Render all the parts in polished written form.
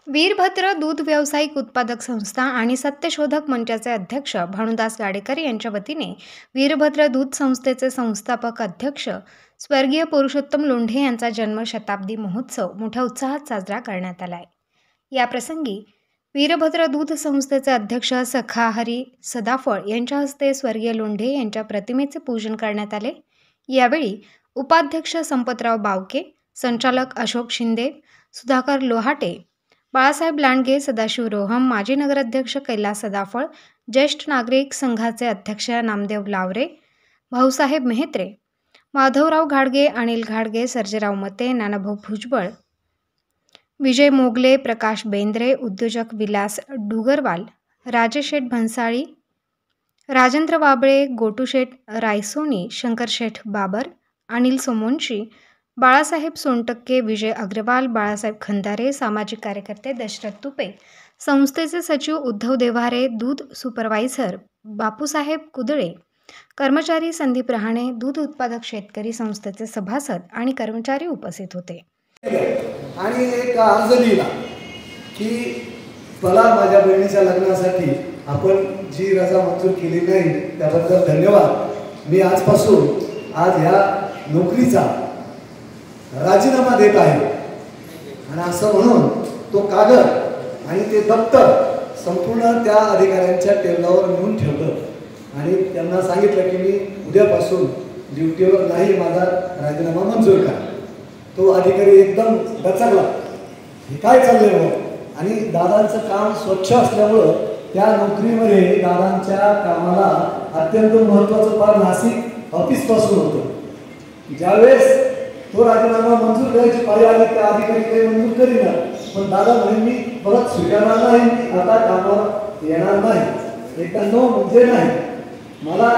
वीरभद्र दूध व्यावसायिक उत्पादक संस्था आणि सत्यशोधक मंचाचे अध्यक्ष भानुदास गाडेकर यांच्या वतीने वीरभद्र दूध संस्थेचे संस्थापक अध्यक्ष स्वर्गीय पुरुषोत्तम लोंढे यांचा जन्मशताब्दी महोत्सव मोठ्या उत्साहात साजरा करण्यात आला आहे। या प्रसंगी वीरभद्र दूध संस्थेचे अध्यक्ष सखाहरी सदाफळ यांच्या हस्ते स्वर्गीय लोंढे यांच्या प्रतिमेचे पूजन करण्यात आले। यावेळी उपाध्यक्ष संपतराव बावके, संचालक अशोक शिंदे, सुधाकर लोहाटे, बाळासाहेब लांडगे, सदाशिव रोहम, माजी नगराध्यक्ष कैलास सदाफळ, ज्येष्ठ नागरिक संघाचे अध्यक्ष नामदेव लावरे, भाऊसाहेब मेहत्रे, माधवराव घाडगे, अनिल घाडगे, सर्जेराव मते, नानाभाऊ भुजबळ, विजय मोगले, प्रकाश बेंद्रे, उद्योजक विलास डुगरवाल, राजेशेठ भन्साळी, राजेंद्र वाबळे, गोटूशेठ रायसोनी, शंकरशेठ बाबर, अनिल सोमोंशी, बाळासाहेब सोनटक्के, विजय अग्रवाल, बाळासाहेब खंदारे, सामाजिक कार्यकर्ते दशरथ तुपे, संस्थेचे सचिव उद्धव देव्हारे, दूध सुपरवायझर बापूसाहेब कुदळे, कर्मचारी संदीप रहाणे, दूध उत्पादक शेतकरी संस्थेचे सभासद आणि कर्मचारी उपस्थित होते। आणि एक अर्ज लिहिला की मला माझ्या बहिणीच्या लग्नासाठी आपण जी रजा मंजूर केली नाही त्याबद्दल धन्यवाद। मी आजपासून ह्या नोकरीचा राजीनामा देत आहे आणि असं म्हणून तो कागद आणि ते दप्तर संपूर्ण त्या अधिकाऱ्यांच्या टेबलावर नेऊन ठेवलं आणि त्यांना सांगितलं की मी उद्यापासून ड्युटीवर नाही, माझा राजीनामा मंजूर करा। तो अधिकारी एकदम दचकला, हे काय चाललंय हो? आणि दादांचं काम स्वच्छ असल्यामुळं त्या नोकरीमध्ये दादांच्या कामाला अत्यंत महत्त्वाचं फार नाशिक ऑफिसपासून होतं। ज्यावेळेस तो राजीनामा मंजूर करायची पाळी आली त्या अधिकारी काही मंजूर करीना, पण दादा म्हणे मी परत स्वीकारणार नाही, मी आता कामावर येणार नाही। एकदा नो म्हणजे नाही, मला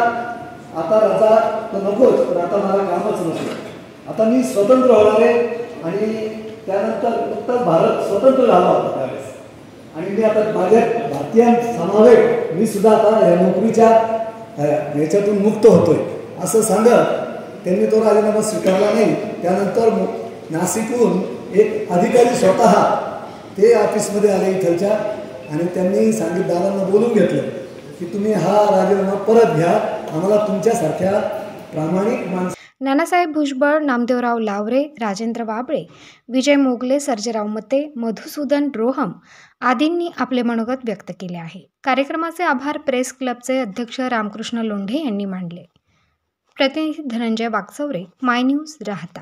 आता रजा तर नकोच, पण आता मला कामच नसतं, आता मी स्वतंत्र होणार आहे। आणि त्यानंतर नुकताच भारत स्वतंत्र झाला होता त्यावेळेस आणि मी आता माझ्या भारतीयांसमवेत मी सुद्धा आता या नोकरीच्या याच्यातून मुक्त होतोय असं सांगत त्यांनी तो राजीनामा स्वीकारला नाही। त्यानंतर नाशिकहून एक अधिकारी स्वतः ते ऑफिसमध्ये आले इथलच्या आणि त्यांनी सांगितलं, दादांना बोलून घेतलं की तुम्ही हा राजीनामा परत घ्या, आम्हाला तुमच्यासारख्या प्रामाणिक माणसं। नानासाहेब भुजबळ, नामदेवराव लावरे, राजेंद्र वाबळे, विजय मोगले, सर्जेराव मते, मधुसूदन रोहम आदींनी आपले मनोगत व्यक्त केले आहे। कार्यक्रमाचे आभार प्रेस क्लबचे अध्यक्ष रामकृष्ण लोंढे यांनी मानले। प्रतिनिधी धनंजय वाकचौरे, माय न्यूज, राहता।